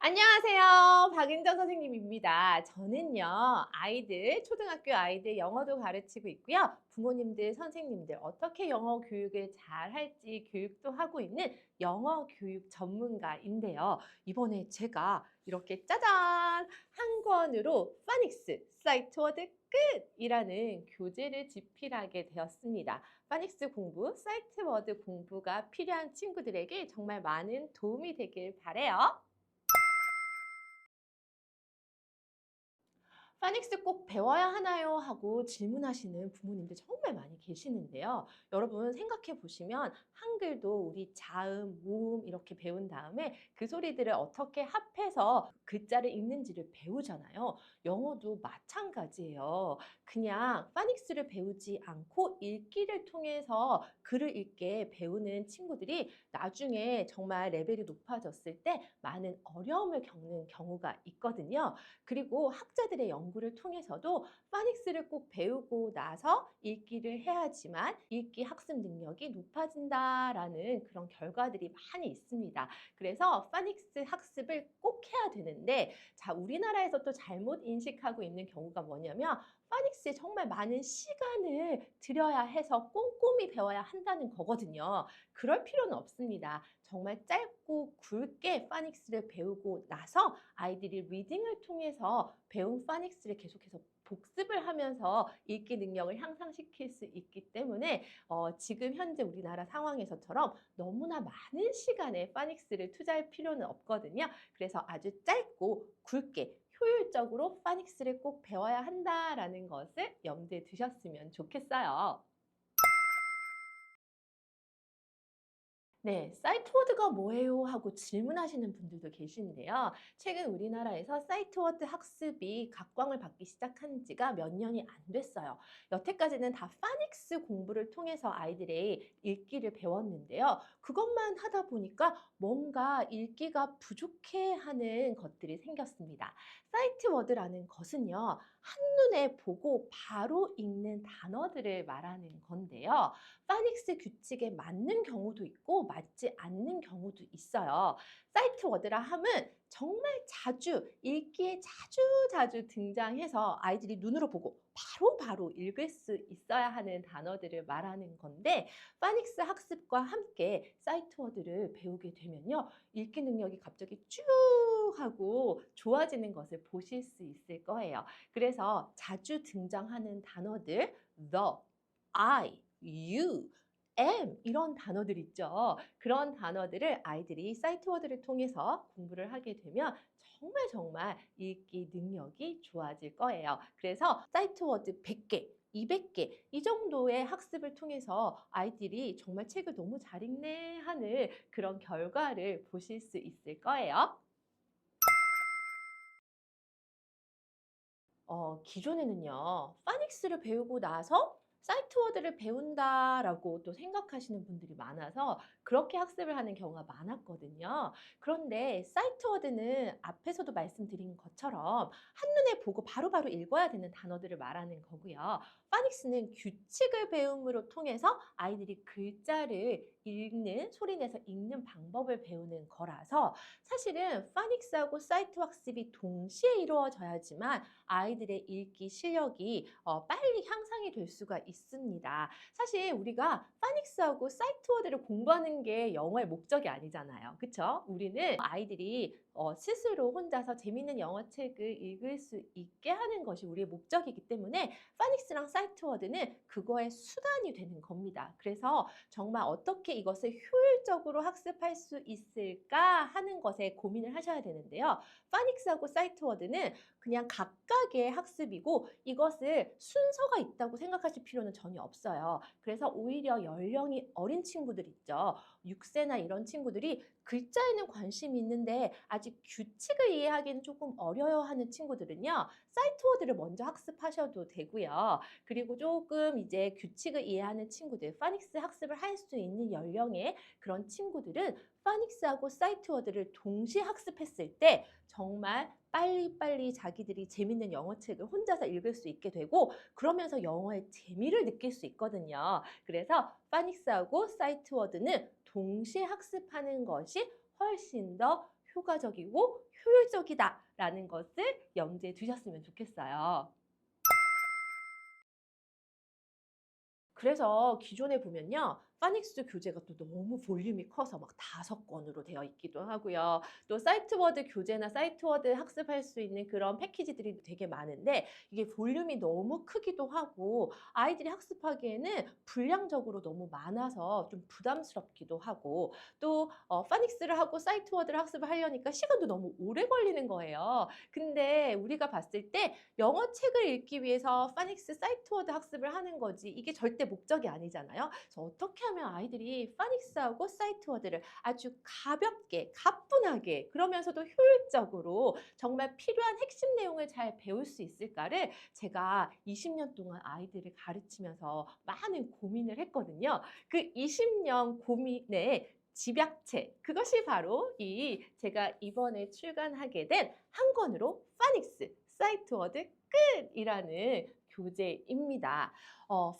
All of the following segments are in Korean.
안녕하세요. 박은정 선생님입니다. 저는요, 초등학교 아이들 영어도 가르치고 있고요. 부모님들, 선생님들 어떻게 영어 교육을 잘 할지 교육도 하고 있는 영어 교육 전문가인데요. 이번에 제가 이렇게 짜잔! 한 권으로 파닉스, 사이트 워드 끝이라는 교재를 집필하게 되었습니다. 파닉스 공부, 사이트 워드 공부가 필요한 친구들에게 정말 많은 도움이 되길 바라요. 파닉스 꼭 배워야 하나요? 하고 질문하시는 부모님들 정말 많이 계시는데요. 여러분 생각해 보시면 한글도 우리 자음, 모음 이렇게 배운 다음에 그 소리들을 어떻게 합해서 글자를 읽는지를 배우잖아요. 영어도 마찬가지예요. 그냥 파닉스를 배우지 않고 읽기를 통해서 글을 읽게 배우는 친구들이 나중에 정말 레벨이 높아졌을 때 많은 어려움을 겪는 경우가 있거든요. 그리고 학자들의 연구를 통해서도 파닉스를 꼭 배우고 나서 읽기를 해야지만 읽기 학습 능력이 높아진다라는 그런 결과들이 많이 있습니다. 그래서 파닉스 학습을 꼭 해야 되는데, 자, 우리나라에서 또 잘못 인식하고 있는 경우가 뭐냐면 파닉스에 정말 많은 시간을 들여야 해서 꼼꼼히 배워야 한다는 거거든요. 그럴 필요는 없습니다. 정말 짧고 굵게 파닉스를 배우고 나서 아이들이 리딩을 통해서 배운 파닉스를 계속해서 복습을 하면서 읽기 능력을 향상시킬 수 있기 때문에 지금 현재 우리나라 상황에서처럼 너무나 많은 시간에 파닉스를 투자할 필요는 없거든요. 그래서 아주 짧고 굵게 효율적으로 파닉스를 꼭 배워야 한다라는 것을 염두에 두셨으면 좋겠어요. 네, 사이트워드가 뭐예요? 하고 질문하시는 분들도 계시는데요. 최근 우리나라에서 사이트워드 학습이 각광을 받기 시작한 지가 몇 년이 안 됐어요. 여태까지는 다 파닉스 공부를 통해서 아이들의 읽기를 배웠는데요. 그것만 하다 보니까 뭔가 읽기가 부족해하는 것들이 생겼습니다. 사이트워드라는 것은요, 한눈에 보고 바로 읽는 단어들을 말하는 건데요. 파닉스 규칙에 맞는 경우도 있고 맞지 않는 경우도 있어요. 사이트 워드라 함은 정말 자주 읽기에 자주 등장해서 아이들이 눈으로 보고 바로 읽을 수 있어야 하는 단어들을 말하는 건데, 파닉스 학습과 함께 사이트 워드를 배우게 되면요, 읽기 능력이 갑자기 쭉 하고 좋아지는 것을 보실 수 있을 거예요. 그래서 자주 등장하는 단어들 the, I, you, am 이런 단어들 있죠. 그런 단어들을 아이들이 사이트워드를 통해서 공부를 하게 되면 정말 읽기 능력이 좋아질 거예요. 그래서 사이트워드 100개, 200개 이 정도의 학습을 통해서 아이들이 정말 책을 너무 잘 읽네 하는 그런 결과를 보실 수 있을 거예요. 기존에는요, 파닉스를 배우고 나서 사이트워드를 배운다라고 또 생각하시는 분들이 많아서 그렇게 학습을 하는 경우가 많았거든요. 그런데 사이트워드는 앞에서도 말씀드린 것처럼 한눈에 보고 바로바로 읽어야 되는 단어들을 말하는 거고요. 파닉스는 규칙을 배움으로 통해서 아이들이 글자를 읽는, 소리내서 읽는 방법을 배우는 거라서 사실은 파닉스하고 사이트 학습이 동시에 이루어져야지만 아이들의 읽기 실력이 빨리 향상이 될 수가 있습니다. 사실 우리가 파닉스하고 사이트워드를 공부하는 게 영어의 목적이 아니잖아요. 그쵸? 우리는 아이들이 스스로 혼자서 재밌는 영어책을 읽을 수 있게 하는 것이 우리의 목적이기 때문에 파닉스랑 사이트워드는 그거의 수단이 되는 겁니다. 그래서 정말 어떻게 이것을 효율적으로 학습할 수 있을까 하는 것에 고민을 하셔야 되는데요. 파닉스하고 사이트워드는 그냥 각각의 학습이고 이것을 순서가 있다고 생각하실 필요는 전혀 없어요. 그래서 오히려 연령이 어린 친구들 있죠. 6세나 이런 친구들이 글자에는 관심이 있는데 아직 규칙을 이해하기는 조금 어려워 하는 친구들은요. 사이트워드를 먼저 학습하셔도 되고요. 그리고 조금 이제 규칙을 이해하는 친구들, 파닉스 학습을 할 수 있는 연령의 그런 친구들은 파닉스하고 사이트워드를 동시에 학습했을 때 정말 빨리빨리 자기들이 재밌는 영어책을 혼자서 읽을 수 있게 되고 그러면서 영어의 재미를 느낄 수 있거든요. 그래서 파닉스하고 사이트워드는 동시에 학습하는 것이 훨씬 더 효과적이고 효율적이다라는 것을 염두에 두셨으면 좋겠어요. 그래서 기존에 보면요. 파닉스 교재가 또 너무 볼륨이 커서 막 5권으로 되어 있기도 하고요. 또 사이트워드 교재나 사이트워드 학습할 수 있는 그런 패키지들이 되게 많은데 이게 볼륨이 너무 크기도 하고 아이들이 학습하기에는 분량적으로 너무 많아서 좀 부담스럽기도 하고 또 파닉스를 하고 사이트워드를 학습을 하려니까 시간도 너무 오래 걸리는 거예요. 근데 우리가 봤을 때 영어 책을 읽기 위해서 파닉스 사이트워드 학습을 하는 거지 이게 절대 목적이 아니잖아요. 그래서 어떻게 하면 아이들이 파닉스하고 사이트워드를 아주 가볍게, 가뿐하게 그러면서도 효율적으로 정말 필요한 핵심 내용을 잘 배울 수 있을까를 제가 20년 동안 아이들을 가르치면서 많은 고민을 했거든요. 그 20년 고민의 집약체 그것이 바로 이 제가 이번에 출간하게 된 한 권으로 파닉스 사이트워드 끝이라는 교재입니다.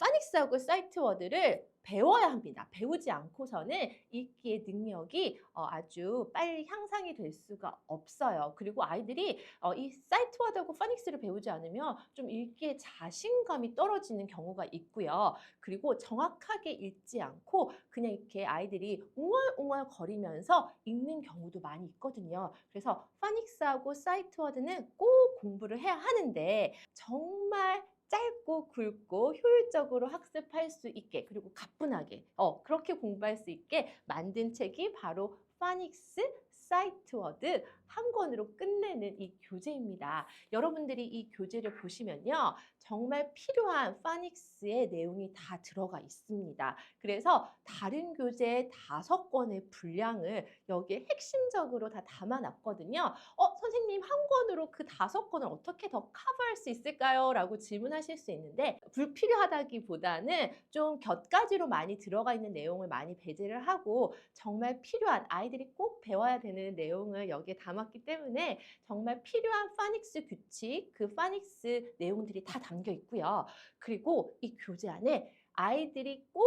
파닉스하고 사이트워드를 배워야 합니다. 배우지 않고서는 읽기의 능력이 아주 빨리 향상이 될 수가 없어요. 그리고 아이들이 이 사이트워드하고 파닉스를 배우지 않으면 좀 읽기에 자신감이 떨어지는 경우가 있고요. 그리고 정확하게 읽지 않고 그냥 이렇게 아이들이 웅얼웅얼 거리면서 읽는 경우도 많이 있거든요. 그래서 파닉스하고 사이트워드는 꼭 공부를 해야 하는데 정말 짧고 굵고 효율적으로 학습할 수 있게 그리고 가뿐하게 그렇게 공부할 수 있게 만든 책이 바로 파닉스 사이트워드 한 권으로 끝내는 이 교재입니다. 여러분들이 이 교재를 보시면요. 정말 필요한 파닉스의 내용이 다 들어가 있습니다. 그래서 다른 교재 5권의 분량을 여기에 핵심적으로 다 담아놨거든요. 선생님 한 권으로 그 5권을 어떻게 더 커버할 수 있을까요? 라고 질문하실 수 있는데 불필요하다기보다는 좀 곁가지로 많이 들어가 있는 내용을 많이 배제를 하고 정말 필요한 아이들이 꼭 배워야 되는 내용을 여기에 담았기 때문에 정말 필요한 파닉스 규칙, 그 파닉스 내용들이 다 담겨 있고요. 그리고 이 교재 안에 아이들이 꼭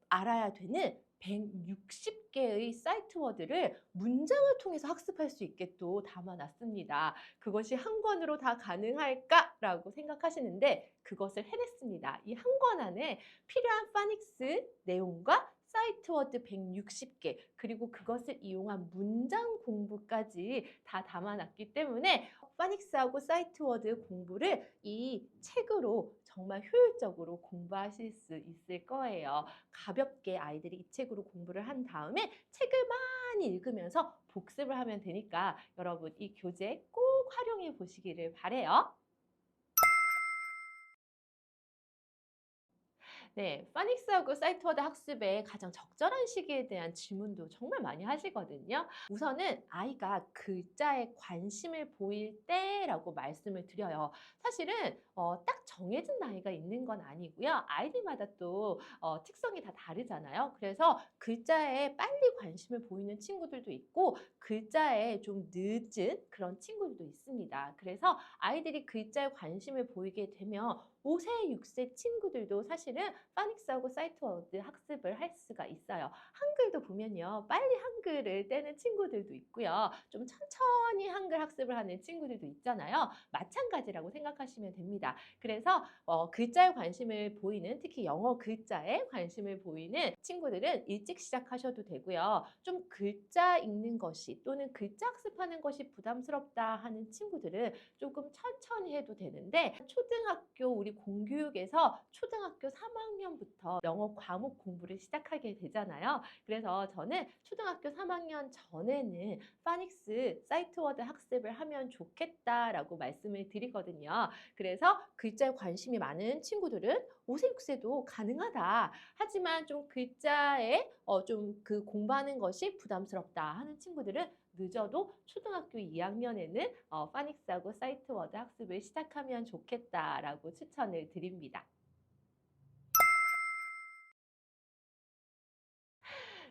알아야 되는 160개의 사이트워드를 문장을 통해서 학습할 수 있게 또 담아놨습니다. 그것이 한 권으로 다 가능할까라고 생각하시는데 그것을 해냈습니다. 이 한 권 안에 필요한 파닉스 내용과 사이트워드 160개 그리고 그것을 이용한 문장 공부까지 다 담아놨기 때문에 파닉스하고 사이트워드 공부를 이 책으로 정말 효율적으로 공부하실 수 있을 거예요. 가볍게 아이들이 이 책으로 공부를 한 다음에 책을 많이 읽으면서 복습을 하면 되니까 여러분 이 교재 꼭 활용해 보시기를 바라요. 네, 파닉스하고 사이트워드 학습의 가장 적절한 시기에 대한 질문도 정말 많이 하시거든요. 우선은 아이가 글자에 관심을 보일 때라고 말씀을 드려요. 사실은 딱 정해진 나이가 있는 건 아니고요. 아이들마다 또 특성이 다 다르잖아요. 그래서 글자에 빨리 관심을 보이는 친구들도 있고 글자에 좀 늦은 그런 친구들도 있습니다. 그래서 아이들이 글자에 관심을 보이게 되면 5세, 6세 친구들도 사실은 파닉스하고 사이트워드 학습을 할 수가 있어요. 한글도 보면요. 빨리 한글을 떼는 친구들도 있고요. 좀 천천히 한글 학습을 하는 친구들도 있잖아요. 마찬가지라고 생각하시면 됩니다. 그래서 글자에 관심을 보이는 특히 영어 글자에 관심을 보이는 친구들은 일찍 시작하셔도 되고요. 좀 글자 읽는 것이 또는 글자 학습하는 것이 부담스럽다 하는 친구들은 조금 천천히 해도 되는데 초등학교 우리 공교육에서 초등학교 3학년부터 영어 과목 공부를 시작하게 되잖아요. 그래서 저는 초등학교 3학년 전에는 파닉스 사이트워드 학습을 하면 좋겠다라고 말씀을 드리거든요. 그래서 글자에 관심이 많은 친구들은 5세, 6세도 가능하다. 하지만 좀 글자에 좀 그 공부하는 것이 부담스럽다 하는 친구들은 늦어도 초등학교 2학년에는 파닉스하고 사이트워드 학습을 시작하면 좋겠다라고 추천을 드립니다.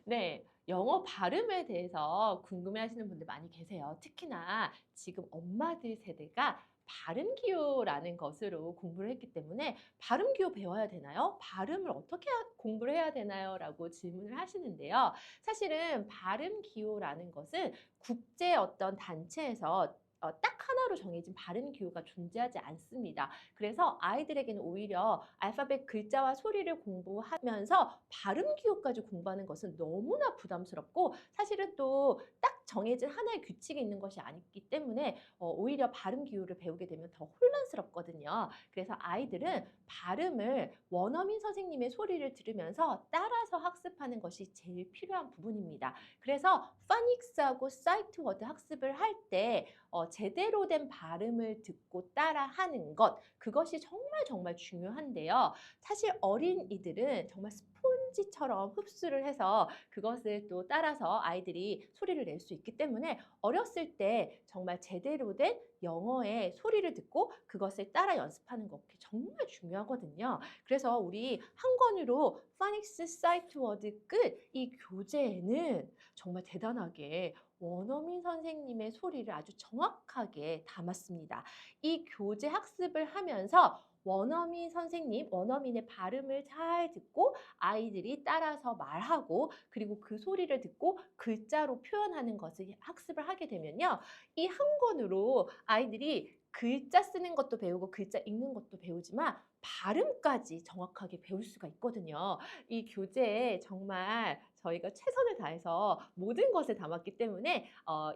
네. 영어 발음에 대해서 궁금해하시는 분들 많이 계세요. 특히나 지금 엄마들 세대가 발음 기호라는 것으로 공부를 했기 때문에 발음 기호 배워야 되나요? 발음을 어떻게 공부를 해야 되나요? 라고 질문을 하시는데요. 사실은 발음 기호라는 것은 국제 어떤 단체에서 딱 하나로 정해진 발음 기호가 존재하지 않습니다. 그래서 아이들에게는 오히려 알파벳 글자와 소리를 공부하면서 발음 기호까지 공부하는 것은 너무나 부담스럽고 사실은 또 딱 정해진 하나의 규칙이 있는 것이 아니기 때문에 오히려 발음 기호를 배우게 되면 더 혼란스럽거든요. 그래서 아이들은 발음을 원어민 선생님의 소리를 들으면서 따라서 학습하는 것이 제일 필요한 부분입니다. 그래서 파닉스하고 사이트워드 학습을 할 때 제대로 된 발음을 듣고 따라하는 것, 그것이 정말 정말 중요한데요. 사실 어린이들은 정말 스폰지처럼 흡수를 해서 그것을 또 따라서 아이들이 소리를 낼 수 있기 때문에 어렸을 때 정말 제대로 된 영어의 소리를 듣고 그것을 따라 연습하는 것 정말 중요하거든요. 그래서 우리 한 권으로 파닉스 사이트 워드 끝 이 교재에는 정말 대단하게 원어민 선생님의 소리를 아주 정확하게 담았습니다. 이 교재 학습을 하면서 원어민 선생님, 원어민의 발음을 잘 듣고 아이들이 따라서 말하고 그리고 그 소리를 듣고 글자로 표현하는 것을 학습을 하게 되면요. 이 한 권으로 아이들이 글자 쓰는 것도 배우고 글자 읽는 것도 배우지만 발음까지 정확하게 배울 수가 있거든요. 이 교재에 정말 저희가 최선을 다해서 모든 것을 담았기 때문에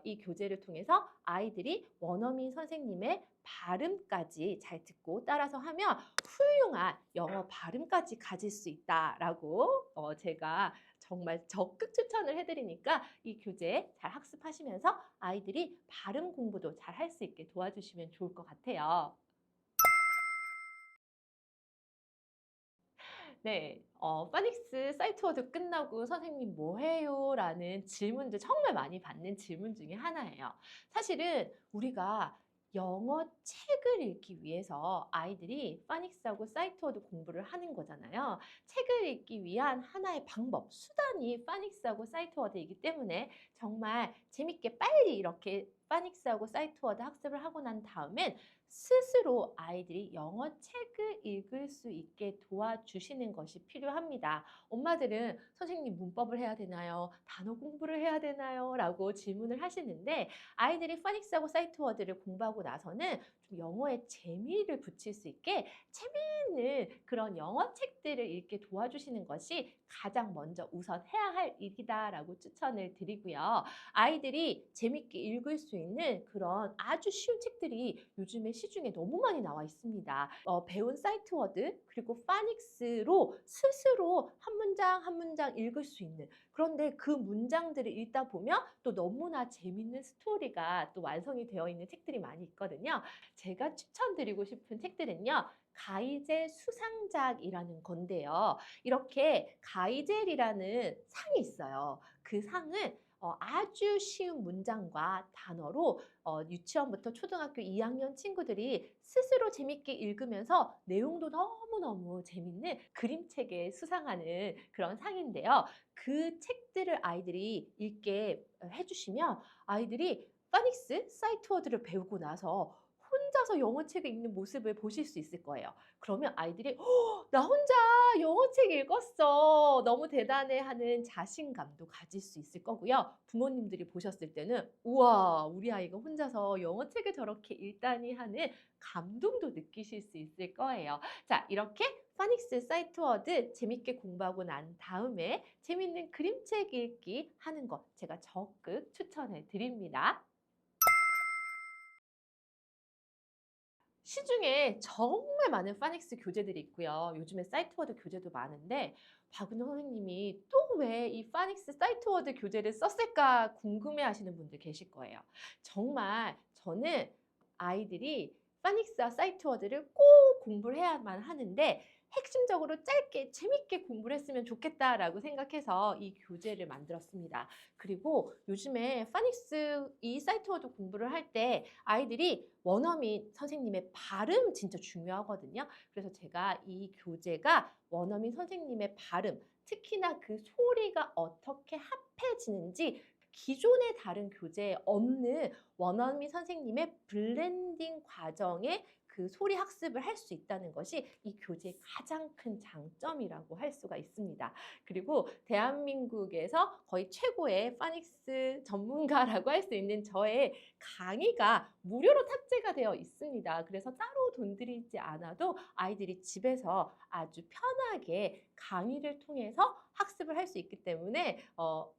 이 교재를 통해서 아이들이 원어민 선생님의 발음까지 잘 듣고 따라서 하면 훌륭한 영어 발음까지 가질 수 있다라고 제가 정말 적극 추천을 해드리니까 이 교재 잘 학습하시면서 아이들이 발음 공부도 잘 할 수 있게 도와주시면 좋을 것 같아요. 네, 파닉스 사이트워드 끝나고 선생님 뭐 해요? 라는 질문들 정말 많이 받는 질문 중에 하나예요. 사실은 우리가 영어 책을 읽기 위해서 아이들이 파닉스하고 사이트워드 공부를 하는 거잖아요. 책을 읽기 위한 하나의 방법, 수단이 파닉스하고 사이트워드이기 때문에 정말 재밌게 빨리 이렇게 파닉스하고 사이트워드 학습을 하고 난 다음엔 스스로 아이들이 영어 책을 읽을 수 있게 도와주시는 것이 필요합니다. 엄마들은 선생님 문법을 해야 되나요? 단어 공부를 해야 되나요? 라고 질문을 하시는데 아이들이 파닉스하고 사이트워드를 공부하고 나서는 좀 영어에 재미를 붙일 수 있게 재미있는 그런 영어 책들을 읽게 도와주시는 것이 가장 먼저 우선 해야 할 일이다라고 추천을 드리고요. 아이들이 재밌게 읽을 수 있는 그런 아주 쉬운 책들이 요즘에 시중에 너무 많이 나와 있습니다. 배운 사이트워드 그리고 파닉스로 스스로 한 문장 한 문장 읽을 수 있는 그런데 그 문장들을 읽다 보면 또 너무나 재밌는 스토리가 또 완성이 되어 있는 책들이 많이 있거든요. 제가 추천드리고 싶은 책들은요. 가이젤 수상작이라는 건데요. 이렇게 가이젤이라는 상이 있어요. 그 상은 아주 쉬운 문장과 단어로 유치원부터 초등학교 2학년 친구들이 스스로 재밌게 읽으면서 내용도 너무너무 재밌는 그림책에 수상하는 그런 상인데요. 그 책들을 아이들이 읽게 해주시면 아이들이 파닉스 사이트워드를 배우고 나서 혼자서 영어책을 읽는 모습을 보실 수 있을 거예요. 그러면 아이들이 나 혼자 영어책 읽었어. 너무 대단해 하는 자신감도 가질 수 있을 거고요. 부모님들이 보셨을 때는 우와, 우리 아이가 혼자서 영어책을 저렇게 읽다니 하는 감동도 느끼실 수 있을 거예요. 자, 이렇게 파닉스 사이트워드 재밌게 공부하고 난 다음에 재밌는 그림책 읽기 하는 것 제가 적극 추천해 드립니다. 시중에 정말 많은 파닉스 교재들이 있고요. 요즘에 사이트워드 교재도 많은데 박은호 선생님이 또 왜 이 파닉스 사이트워드 교재를 썼을까 궁금해하시는 분들 계실 거예요. 정말 저는 아이들이 파닉스와 사이트워드를 꼭 공부를 해야만 하는데 핵심적으로 짧게 재밌게 공부를 했으면 좋겠다라고 생각해서 이 교재를 만들었습니다. 그리고 요즘에 파닉스 이 사이트워드 공부를 할 때 아이들이 원어민 선생님의 발음 진짜 중요하거든요. 그래서 제가 이 교재가 원어민 선생님의 발음, 특히나 그 소리가 어떻게 합해지는지 기존의 다른 교재에 없는 원어민 선생님의 블렌딩 과정에 그 소리 학습을 할 수 있다는 것이 이 교재의 가장 큰 장점이라고 할 수가 있습니다. 그리고 대한민국에서 거의 최고의 파닉스 전문가라고 할 수 있는 저의 강의가 무료로 탑재가 되어 있습니다. 그래서 따로 돈 들이지 않아도 아이들이 집에서 아주 편하게 강의를 통해서 학습을 할 수 있기 때문에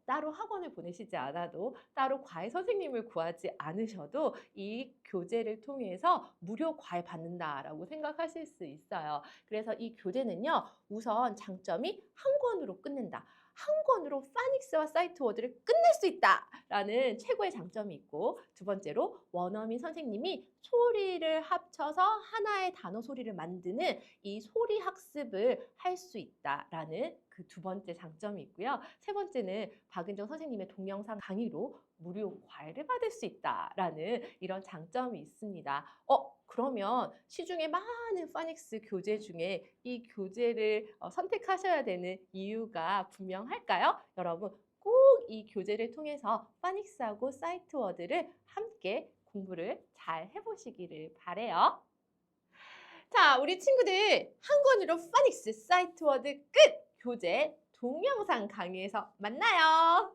따로 학원을 보내시지 않아도 따로 과외 선생님을 구하지 않으셔도 이 교재를 통해서 무료 과외 받는다라고 생각하실 수 있어요. 그래서 이 교재는요, 우선 장점이 한 권으로 끝낸다. 한 권으로 파닉스와 사이트워드를 끝낼 수 있다라는 최고의 장점이 있고, 두 번째로 원어민 선생님이 소리를 합쳐서 하나의 단어 소리를 만드는 이 소리 학습을 할 수 있다라는 그 두 번째 장점이 있고요. 세 번째는 박은정 선생님의 동영상 강의로 무료 과외를 받을 수 있다라는 이런 장점이 있습니다. 그러면 시중에 많은 파닉스 교재 중에 이 교재를 선택하셔야 되는 이유가 분명할까요? 여러분, 꼭 이 교재를 통해서 파닉스하고 사이트워드를 함께 공부를 잘 해보시기를 바래요. 자, 우리 친구들 한 권으로 파닉스 사이트워드 끝! 교재 동영상 강의에서 만나요.